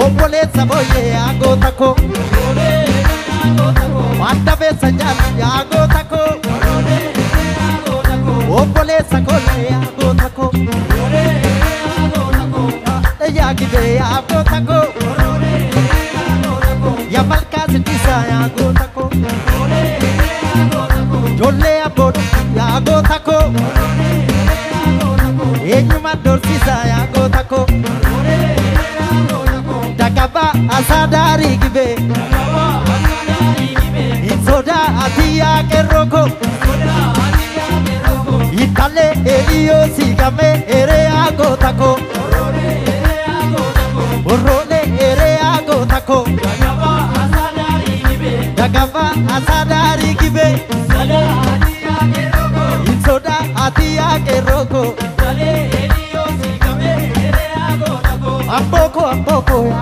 obboleessa booyyee yaa goota koo adda beessa nyaata yaa goota koo obboleessa koollee yaa goota koo yaa gibee yaa goota koo yaa malkaa siddisaa yaa goota koo ijoollee abboodhu yaa goota koo eenyumaan dorsisaa yaa goota koo Dagaba asadari gibe Insoda atiya keroko Itale elio sigame ere agotako Orole ere agotako Dagaba asadari gibe Insoda atiya keroko Amboko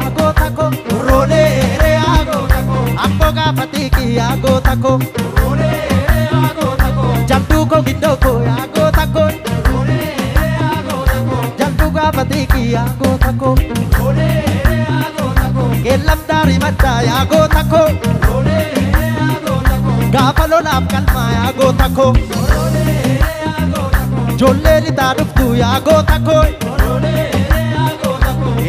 agotako Role ere agotako Amboga patiki agotako Role ere agotako Jamtuko gindoko agotako Role ere agotako Jamtuga patiki agotako Role ere agotako Gelamdari matta agotako Role ere agotako Gafalolaf kalma agotako Role ere agotako Jolle lidaduftu agotako Role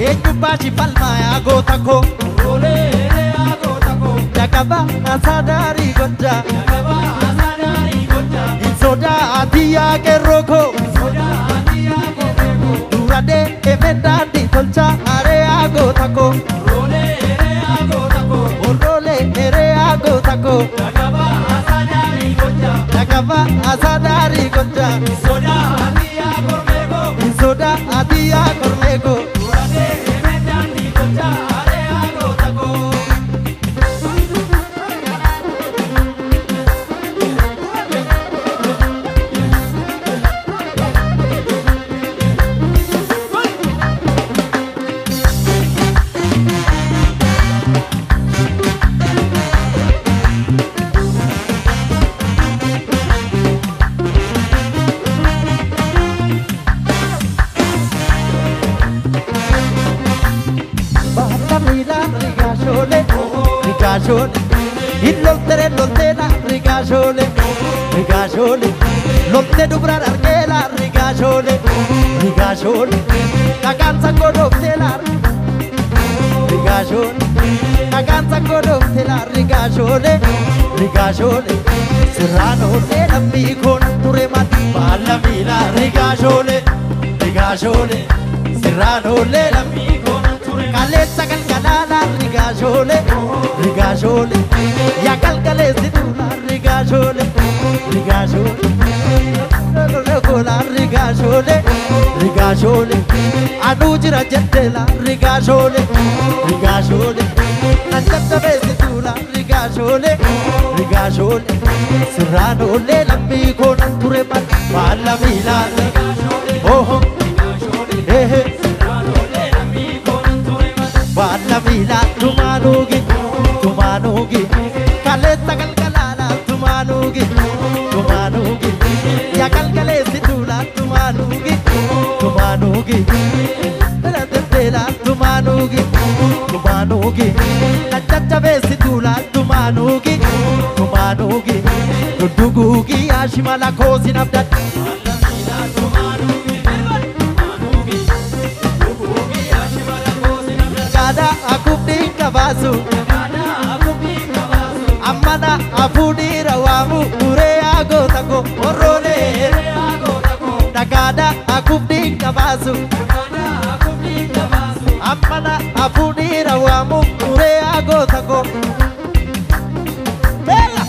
Ejubbachi palma ya gotako Role ya gotako Dagaba asadari gonja Dagaba asadari gonja Insoda atiya keroko Insoda atiya keroko Durade emendandi tolcha are ya gotako Role ya gotako Role ya gotako Dagaba asadari gonja Dagaba asadari gonja Insoda atiya kormego Insoda atiya kormego Rigashole Lotte dubra argela rigashole Kaganza godoptela Rigashole Kaganza godoptela rigashole Serrano le lambi con ture mati balla mila rigashole Serrano le lambi con ture calezza calcalala rigashole Ya calcale sidula rigashole rigashole anujira jettela rigashole nanjata besidula rigashole Serrano le lambi con ture balla mila oh Serrano le lambi con ture balla mila tumanugi kaletta kalkalala tumanugi ya kalkale sidula tumanugi radela tumanugi nachacha besidula tumanugi dudugugi ashimala kosi nabdat kada akubdi kabasu Amana afudi rawamu ure agotako orole Dagada akubdi kabasu Amana afudi rawamu ure agotako Bella